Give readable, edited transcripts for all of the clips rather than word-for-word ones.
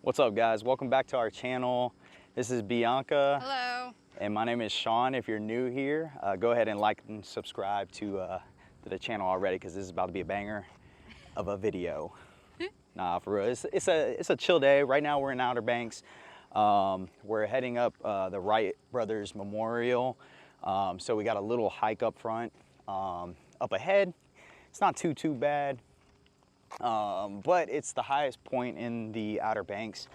What's up, guys? Welcome back to our channel. This is Bianca. Hello. And my name is Sean. If you're new here, go ahead and like and subscribe to the channel already, because this is about to be a banger of a video. Nah, for real. It's a chill day. Right now we're in Outer Banks. We're heading up the Wright Brothers Memorial. So we got a little hike up front. Up ahead, it's not too bad. But it's the highest point in the Outer Banks.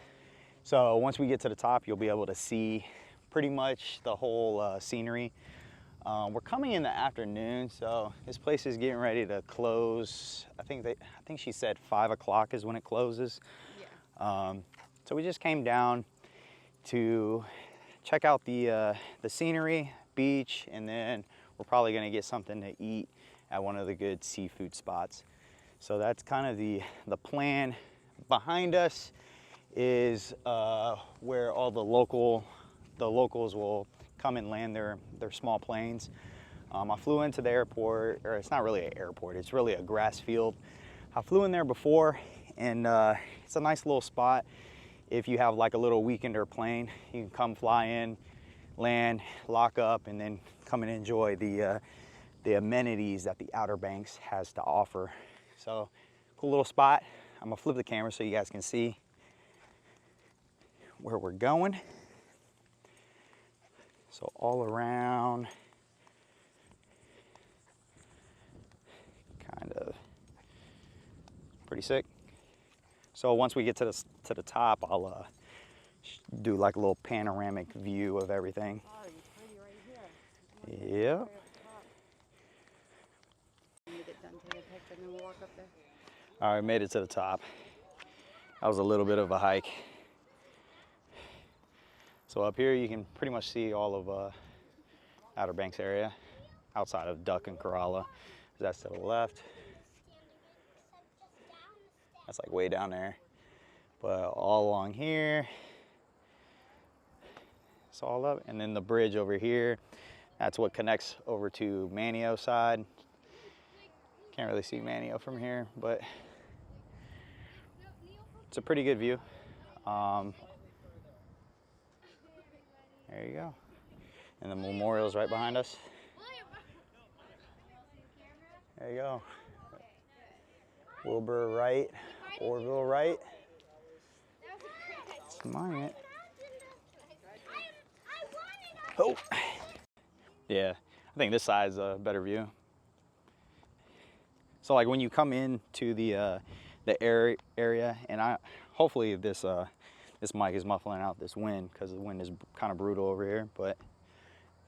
So once we get to the top, you'll be able to see pretty much the whole scenery. We're coming in the afternoon, so this place is getting ready to close. I think she said 5 o'clock is when it closes. Yeah. So we just came down to check out the scenery, beach, and then we're probably gonna get something to eat at one of the good seafood spots. So that's kind of the plan. Behind us is where all the locals will come and land their small planes. I flew into the airport, or it's not really an airport, it's really a grass field. I flew in there before, and it's a nice little spot. If you have like a little weekender plane, you can come fly in, land, lock up, and then come and enjoy the amenities that the Outer Banks has to offer. So, cool little spot. I'm gonna flip the camera so you guys can see where we're going. So all around, kind of pretty sick. So once we get to the top, I'll do like a little panoramic view of everything. Oh, it's pretty right here. Yeah. Right up top. Get done taking a picture and then we'll walk up there. All right, made it to the top. That was a little bit of a hike. So up here, you can pretty much see all of Outer Banks area, outside of Duck and Corolla. That's to the left. That's like way down there. But all along here, it's all up. And then the bridge over here, that's what connects over to Manio side. Can't really see Manio from here, but it's a pretty good view. There you go. And the memorial's right behind us. There you go. Wilbur Wright, Orville Wright. It's mine. Oh. Yeah, I think this side's a better view. So like when you come into the area, and hopefully this mic is muffling out this wind, because the wind is kind of brutal over here, but it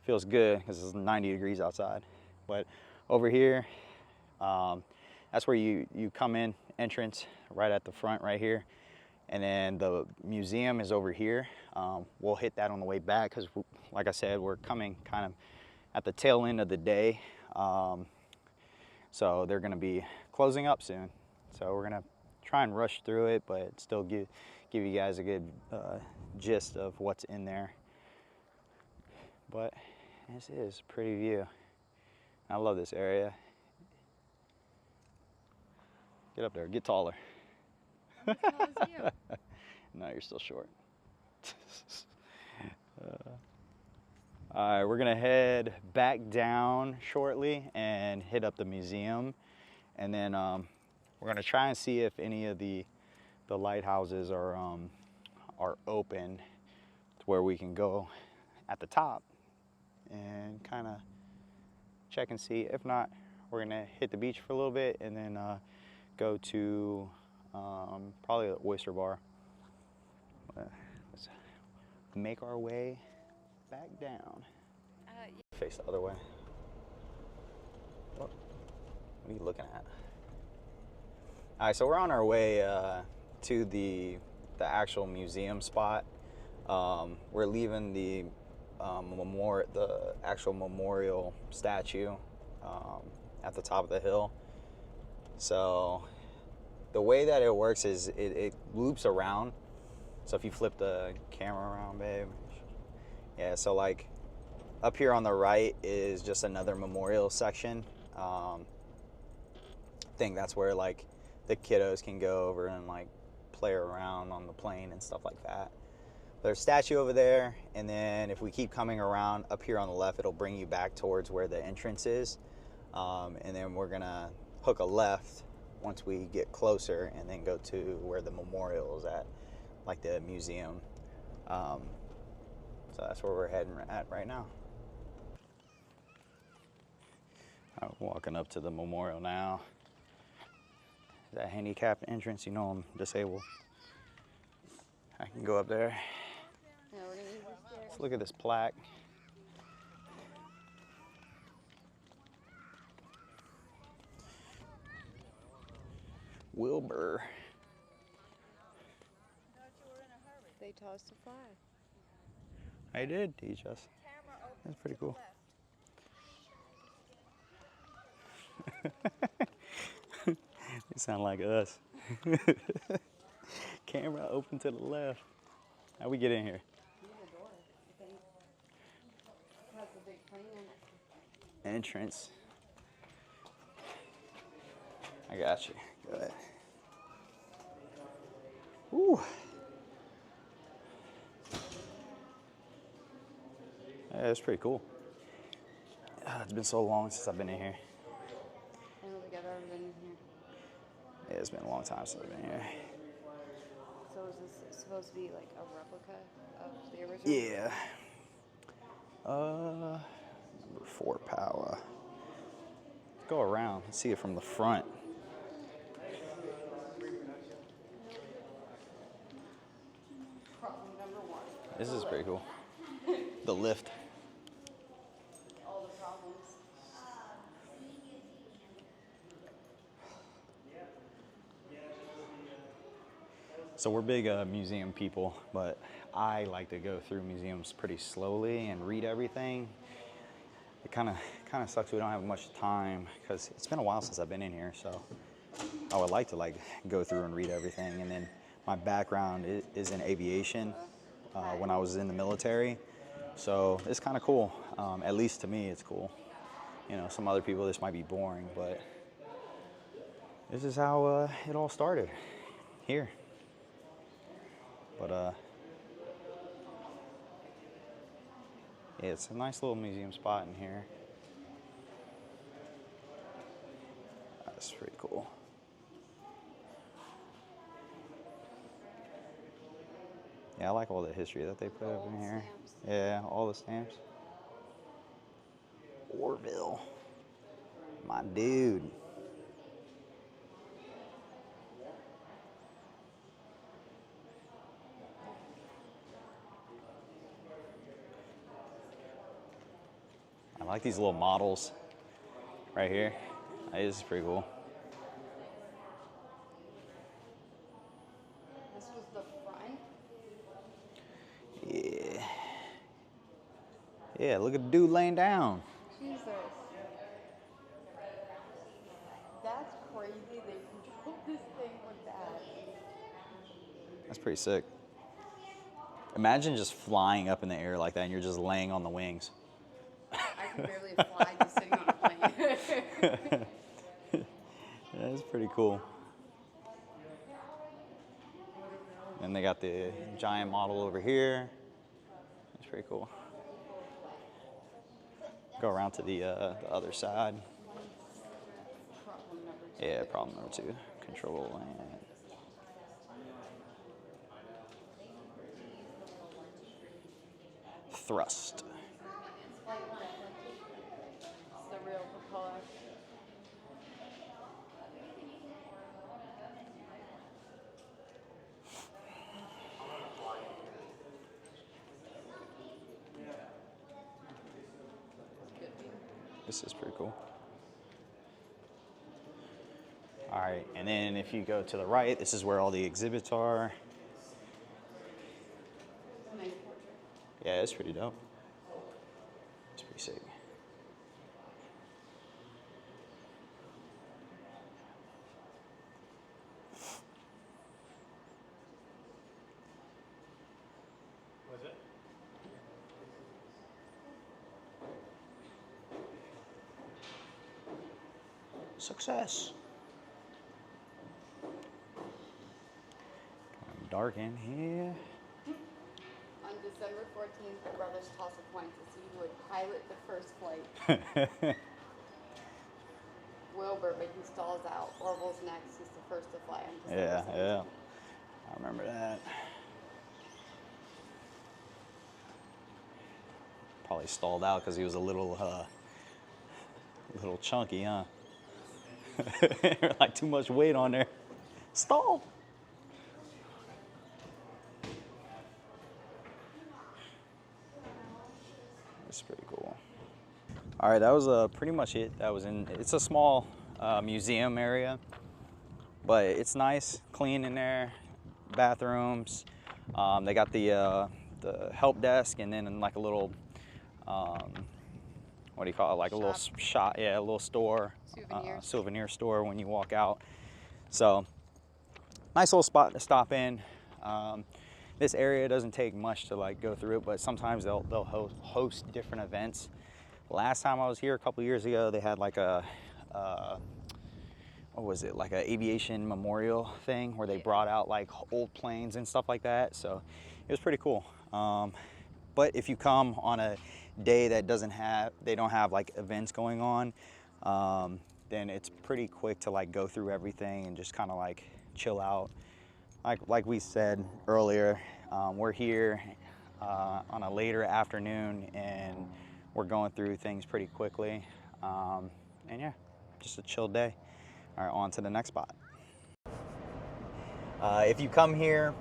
feels good because it's 90 degrees outside. But over here, that's where you come in, entrance right at the front right here, and then the museum is over here. We'll hit that on the way back because, like I said, we're coming kind of at the tail end of the day. So they're going to be closing up soon. So we're going to try and rush through it, but still give you guys a good gist of what's in there. But this is a pretty view. I love this area. Get up there, get taller. How tall is you? No, you're still short. All right, we're gonna head back down shortly and hit up the museum, and then we're gonna try and see if any of the lighthouses are open to where we can go at the top and kind of check and see. If not, we're gonna hit the beach for a little bit and then go to probably the oyster bar. Let's make our way back down. Face the other way. What are you looking at? All right, so we're on our way to the actual museum spot. We're leaving the actual memorial statue at the top of the hill. So the way that it works is it loops around. So if you flip the camera around, babe. Yeah, so like up here on the right is just another memorial section. I think that's where like the kiddos can go over and like play around on the plane and stuff like that. There's a statue over there, and then if we keep coming around up here on the left, it'll bring you back towards where the entrance is. And then we're gonna hook a left once we get closer and then go to where the memorial is at, like the museum. So that's where we're heading at right now. I'm walking up to the memorial now. That handicapped entrance, you know I'm disabled. I can go up there. No, we're gonna use the stairs. Let's look at this plaque. Wilbur. They taught us to fly. I did teach us. That's pretty cool. They sound like us. Camera open to the left. How we get in here? Here's the door, I think. It has a big plane in it. Entrance. I got you. Go ahead. Woo. Yeah, it's pretty cool. It's been so long since I've been in here. I don't think I've ever been in here. Yeah, it's been a long time since I've been here. So is this supposed to be like a replica of the original? Yeah. Number 4 power. Let's go around. Let's see it from the front. Problem number 1. This is pretty cool. The lift. All the problems. So we're big museum people, but I like to go through museums pretty slowly and read everything. It kind of sucks we don't have much time because it's been a while since I've been in here, so I would like to go through and read everything. And then my background is in aviation when I was in the military, so it's kind of cool. At least to me, it's cool. You know, some other people this might be boring, but this is how it all started here. But yeah, it's a nice little museum spot in here. That's pretty cool. Yeah, I like all the history that they put up in here. Stamps. Yeah, all the stamps. Orville, my dude. I like these little models right here. This is pretty cool. This was the front. Yeah. Yeah, look at the dude laying down. Jesus. That's crazy. They controlled this thing with that. That's pretty sick. Imagine just flying up in the air like that and you're just laying on the wings. I can barely fly just sitting on a plane. That's pretty cool. And they got the giant model over here. That's pretty cool. Go around to the other side. Problem number 2. Yeah, problem number 2. Control and thrust. It's the real propeller. This is pretty cool. All right, and then if you go to the right, this is where all the exhibits are. Nice portrait. Yeah, it's pretty dope. It's pretty sick. Was it? Success. dark in here. On December 14th, the brothers tossed a coin to see who would pilot the first flight. Wilbur, but he stalls out. Orville's next. He's the first to fly on December Yeah, 17th. yeah. I remember that. Probably stalled out because he was a little chunky, huh? Like too much weight on there. Stall. That's pretty cool. All right, that was pretty much it. That was in. It's a small museum area, but it's nice, clean in there. Bathrooms. They got the help desk, and then like a little. What do you call it? Like a little shop, yeah, a little store, souvenir store when you walk out. So, nice little spot to stop in. This area doesn't take much to like go through it, but sometimes they'll host different events. Last time I was here a couple years ago, they had like a what was it? Like an aviation memorial thing where they brought out like old planes and stuff like that. So it was pretty cool. But if you come on a day that they don't have like events going on, then it's pretty quick to like go through everything and just kind of like chill out. Like we said earlier, we're here on a later afternoon and we're going through things pretty quickly. And yeah, just a chill day. All right, on to the next spot. If you come here,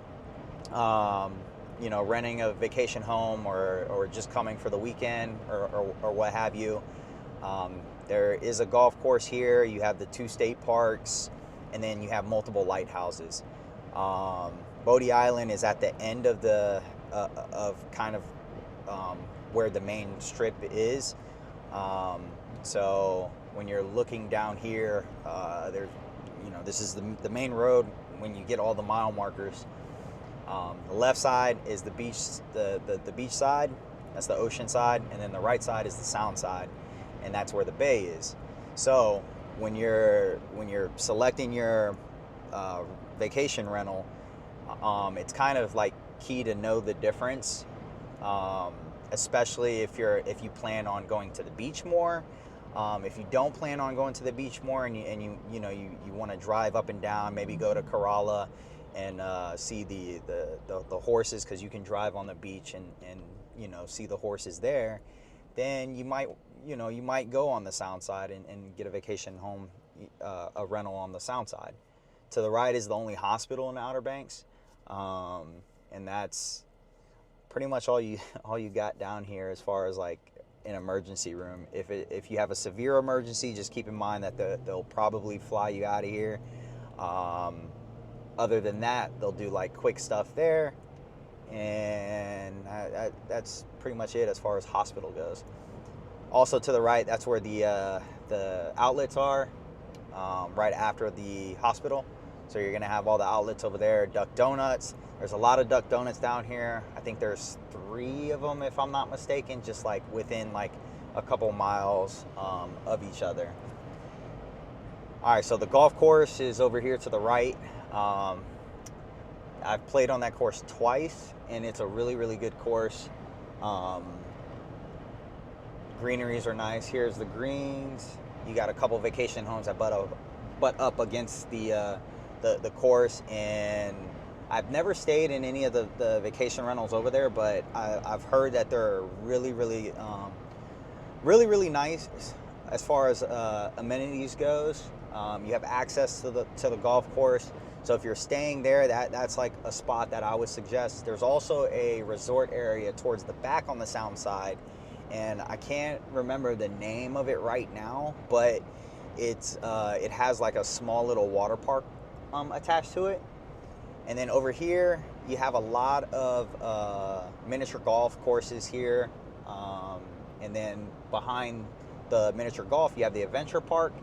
you know, renting a vacation home or just coming for the weekend or what have you, there is a golf course here. You have the 2 state parks, and then you have multiple lighthouses. Bodie Island is at the end of the where the main strip is. So when you're looking down here, there's, you know, this is the main road when you get all the mile markers. The left side is the beach, the beach side, that's the ocean side, and then the right side is the sound side, and that's where the bay is. So when you're selecting your vacation rental, it's kind of like key to know the difference, especially if you plan on going to the beach more. If you don't plan on going to the beach more and you want to drive up and down, maybe go to Kerala and see the horses, because you can drive on the beach and you know, see the horses there, then you might go on the sound side and get a vacation home, a rental on the sound side. To the right is the only hospital in the Outer Banks, and that's pretty much all you got down here as far as like an emergency room. If you have a severe emergency, just keep in mind that they'll probably fly you out of here. Other than that, they'll do like quick stuff there, and that's pretty much it as far as hospital goes. Also to the right, that's where the outlets are, right after the hospital. So you're gonna have all the outlets over there. Duck Donuts. There's a lot of Duck Donuts down here. I think there's 3 of them, if I'm not mistaken, just like within like a couple miles of each other. All right, so the golf course is over here to the right. I've played on that course twice, and it's a really, really good course. Greeneries are nice. Here's the greens. You got a couple vacation homes that butt up against the course, and I've never stayed in any of the vacation rentals over there, but I've heard that they're really, really, really nice as far as amenities goes. You have access to the golf course, so if you're staying there, that's like a spot that I would suggest. There's also a resort area towards the back on the sound side, and I can't remember the name of it right now, but it has like a small little water park attached to it. And then over here, you have a lot of miniature golf courses here. And then behind the miniature golf, you have the adventure park.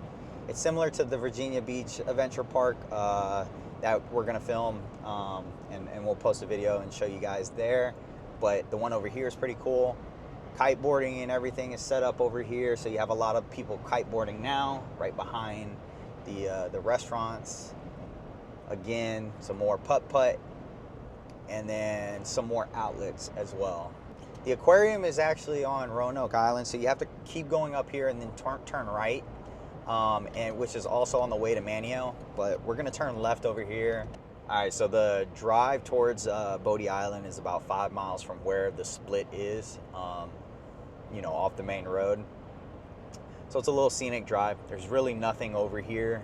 It's similar to the Virginia Beach Adventure Park that we're gonna film, and we'll post a video and show you guys there. But the one over here is pretty cool. Kiteboarding and everything is set up over here, so you have a lot of people kiteboarding now, right behind the restaurants. Again, some more putt-putt and then some more outlets as well. The aquarium is actually on Roanoke Island, so you have to keep going up here and then turn right, and which is also on the way to Manio, but we're gonna turn left over here. All right, so the drive towards Bodie Island is about 5 miles from where the split is, you know, off the main road. So it's a little scenic drive. There's really nothing over here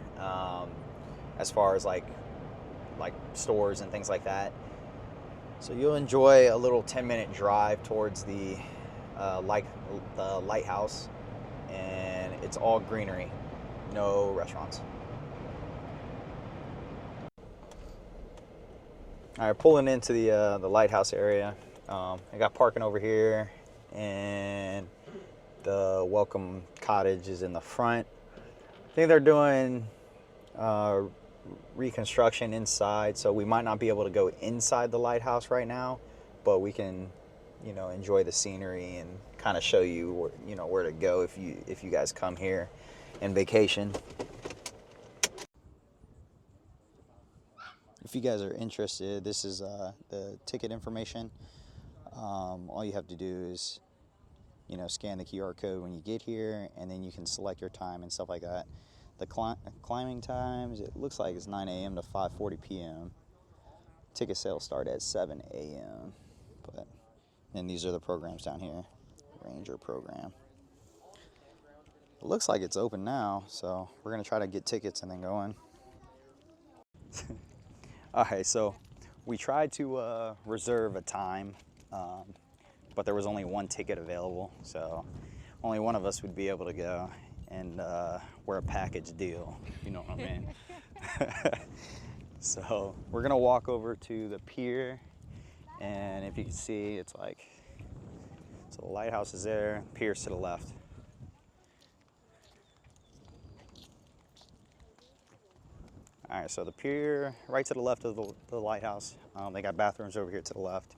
as far as like stores and things like that. So you'll enjoy a little 10-minute drive towards the lighthouse, and it's all greenery, no restaurants. All right, pulling into the lighthouse area. I got parking over here, and the welcome cottage is in the front. I think they're doing reconstruction inside, so we might not be able to go inside the lighthouse right now, but we can, you know, enjoy the scenery and kind of show you where, you know, where to go if you guys come here and vacation. If you guys are interested, this is the ticket information. All you have to do is, you know, scan the QR code when you get here, and then you can select your time and stuff like that. The climbing times, it looks like it's 9 a.m. to 5:40 p.m. Ticket sales start at 7 a.m. But then these are the programs down here. Ranger program. It looks like it's open now, so we're gonna try to get tickets and then go in. Okay, so we tried to reserve a time, but there was only one ticket available, so only one of us would be able to go. And we're a package deal, you know what I mean? So we're gonna walk over to the pier, and if you can see, it's like, so the lighthouse is there, pier's to the left. All right, so the pier right to the left of the lighthouse. They got bathrooms over here to the left.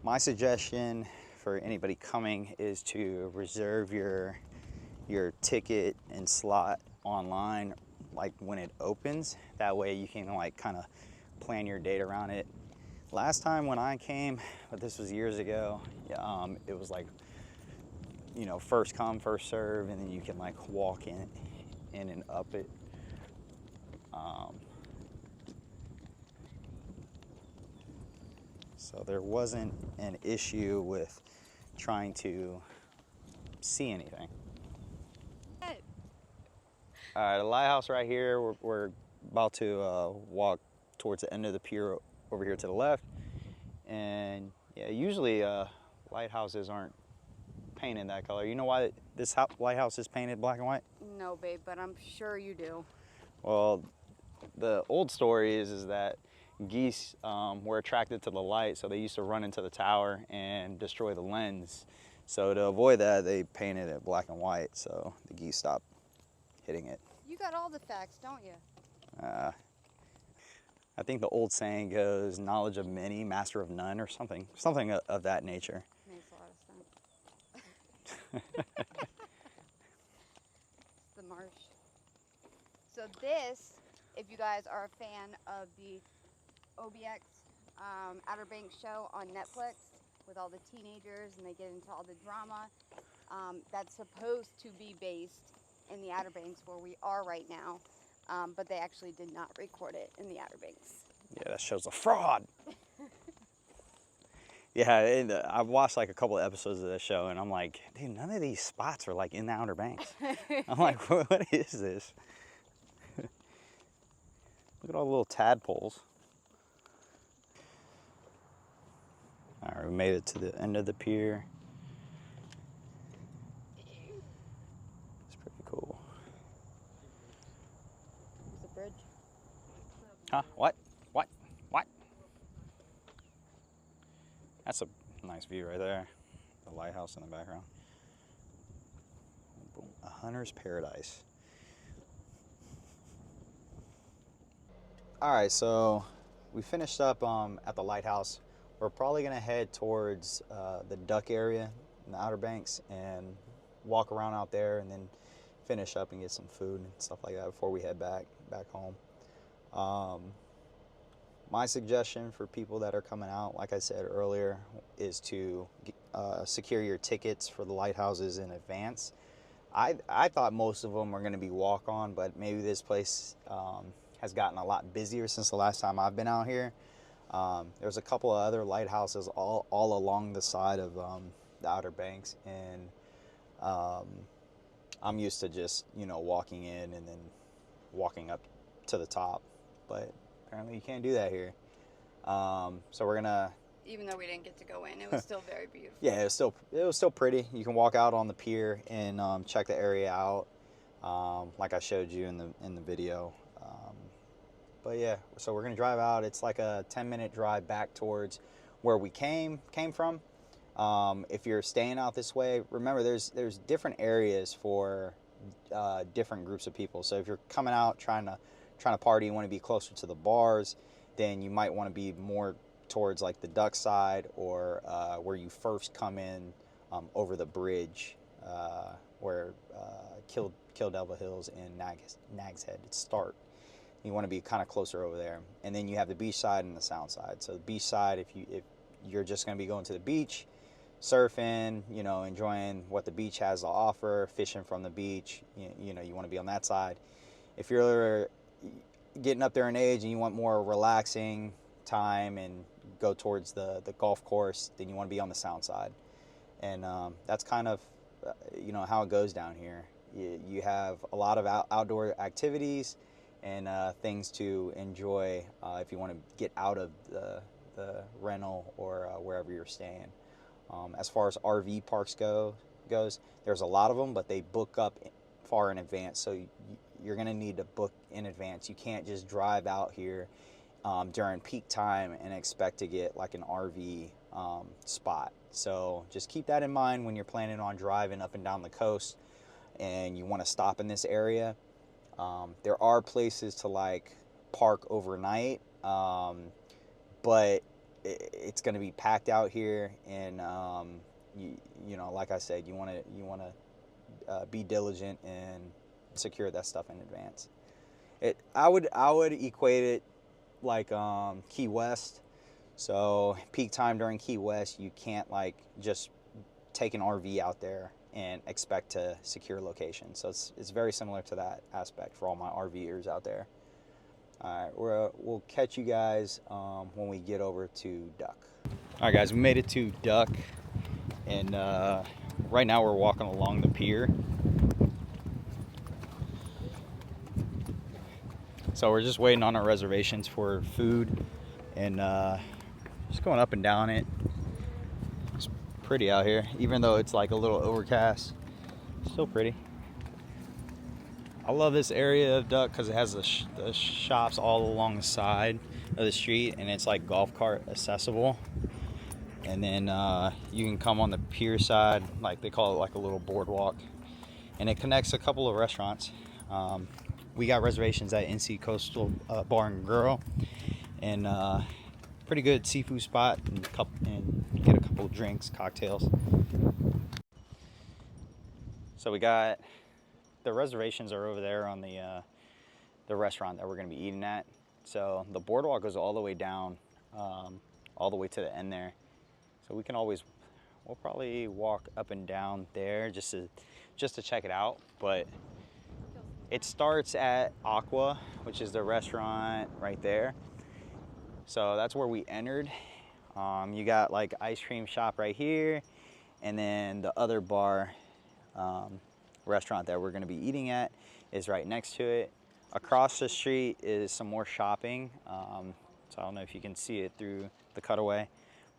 My suggestion for anybody coming is to reserve your ticket and slot online, like when it opens. That way you can like kind of plan your date around it. Last time when I came, but this was years ago, it was like, you know, first come, first serve, and then you can like walk in and up it. So there wasn't an issue with trying to see anything. All right, the lighthouse right here. We're about to walk towards the end of the pier over here to the left. And yeah, usually lighthouses aren't painted that color. You know why this lighthouse is painted black and white? No, babe, but I'm sure you do. Well, the old story is that geese were attracted to the light, so they used to run into the tower and destroy the lens. So to avoid that, they painted it black and white, so the geese stopped hitting it. You got all the facts, don't you? I think the old saying goes, knowledge of many, master of none, or something of that nature. Makes a lot of sense. It's the marsh. So this, if you guys are a fan of the OBX Outer Banks show on Netflix with all the teenagers and they get into all the drama, that's supposed to be based in the Outer Banks where we are right now, but they actually did not record it in the Outer Banks. Yeah, that show's a fraud. Yeah, and, I've watched like a couple of episodes of this show, and I'm like, dude, none of these spots are like in the Outer Banks. I'm like, what is this? Look at all the little tadpoles. All right, we made it to the end of the pier. It's pretty cool. There's a bridge. Huh? What? What? That's a nice view right there. The lighthouse in the background. Boom. A hunter's paradise. All right, so we finished up at the lighthouse. We're probably gonna head towards the duck area in the Outer Banks and walk around out there, and then finish up and get some food and stuff like that before we head back home. My suggestion for people that are coming out, like I said earlier, is to secure your tickets for the lighthouses in advance. I thought most of them were going to be walk-on, but maybe this place has gotten a lot busier since the last time I've been out here. There's a couple of other lighthouses all along the side of the Outer Banks, and I'm used to just, you know, walking in and then walking up to the top, but apparently you can't do that here. So we're gonna, Even though we didn't get to go in, it was still very beautiful. yeah, it was still pretty. You can walk out on the pier and check the area out, like I showed you in the video. But yeah, so we're gonna drive out. It's like a 10-minute drive back towards where we came from. If you're staying out this way, remember there's different areas for different groups of people. So if you're coming out trying to party, you want to be closer to the bars, then you might want to be more towards like the Duck side, or where you first come in over the bridge where Kill Devil Hills and Nag's Head start. You want to be kind of closer over there, and then you have the beach side and the sound side. So the beach side, if you're just going to be going to the beach, surfing, you know, enjoying what the beach has to offer, fishing from the beach, you know, you want to be on that side. If you're getting up there in age and you want more relaxing time and go towards the golf course, then you want to be on the sound side. And that's kind of, you know, how it goes down here. You have a lot of outdoor activities and things to enjoy if you want to get out of the rental or wherever you're staying. As far as RV parks goes, there's a lot of them, but they book up far in advance, so you're going to need to book in advance. You can't just drive out here during peak time and expect to get like an RV spot. So just keep that in mind when you're planning on driving up and down the coast and you want to stop in this area. There are places to like park overnight, but it's going to be packed out here, and you know, like I said, you want to be diligent and secure that stuff in advance. I would equate it like Key West. So peak time during Key West, you can't like just take an RV out there and expect to secure location. So it's very similar to that aspect for all my RVers out there. All right, we'll catch you guys when we get over to Duck. All right, guys, we made it to Duck, and right now we're walking along the pier. So we're just waiting on our reservations for food, and just going up and down it. It's pretty out here, even though it's like a little overcast. Still pretty. I love this area of Duck because it has the shops all along the side of the street, and it's like golf cart accessible. And then you can come on the pier side, like they call it like a little boardwalk, and it connects a couple of restaurants. We got reservations at NC Coastal Bar and Grill, and pretty good seafood spot, and get a couple of drinks, cocktails. So we got the reservations are over there on the restaurant that we're going to be eating at. So the boardwalk goes all the way down, all the way to the end there. So we'll probably walk up and down there just to check it out. But it starts at Aqua, which is the restaurant right there. So that's where we entered. You got like ice cream shop right here, and then the other bar restaurant that we're going to be eating at is right next to it. Across the street is some more shopping. So I don't know if you can see it through the cutaway,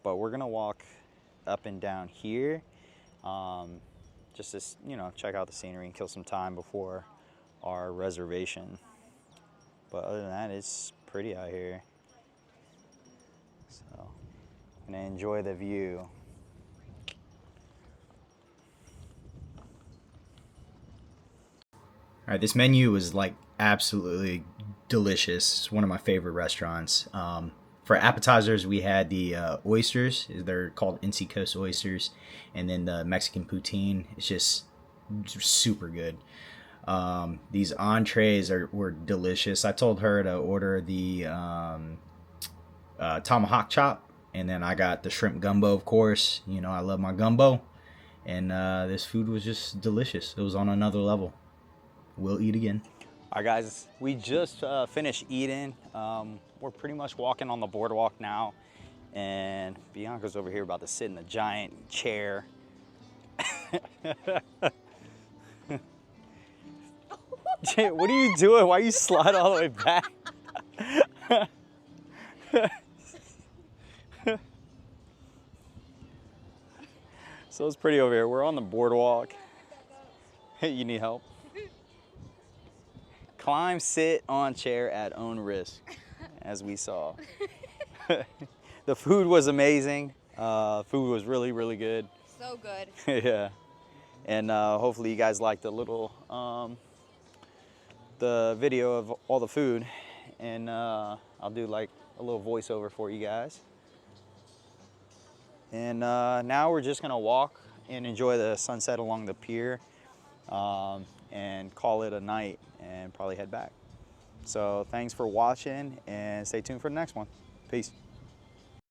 but we're going to walk up and down here just to, you know, check out the scenery and kill some time before our reservation. But other than that, it's pretty out here. So I'm going to enjoy the view. All right, this menu was like absolutely delicious. It's one of my favorite restaurants. For appetizers, we had the oysters. They're called NC Coast oysters, and then the Mexican poutine. It's just super good. These entrees were delicious. I told her to order the tomahawk chop, and then I got the shrimp gumbo, of course. You know, I love my gumbo, and this food was just delicious. It was on another level. We'll eat again. All right, guys, we just finished eating. We're pretty much walking on the boardwalk now, and Bianca's over here about to sit in a giant chair. What are you doing? Why are you slide all the way back? So it's pretty over here. We're on the boardwalk. You need help? Climb, sit on chair at own risk, as we saw. The food was amazing. Food was really, really good. So good. Yeah. And hopefully you guys liked the video of all the food. And I'll do like a little voiceover for you guys. And now we're just gonna walk and enjoy the sunset along the pier and call it a night and probably head back. So thanks for watching and stay tuned for the next one. Peace.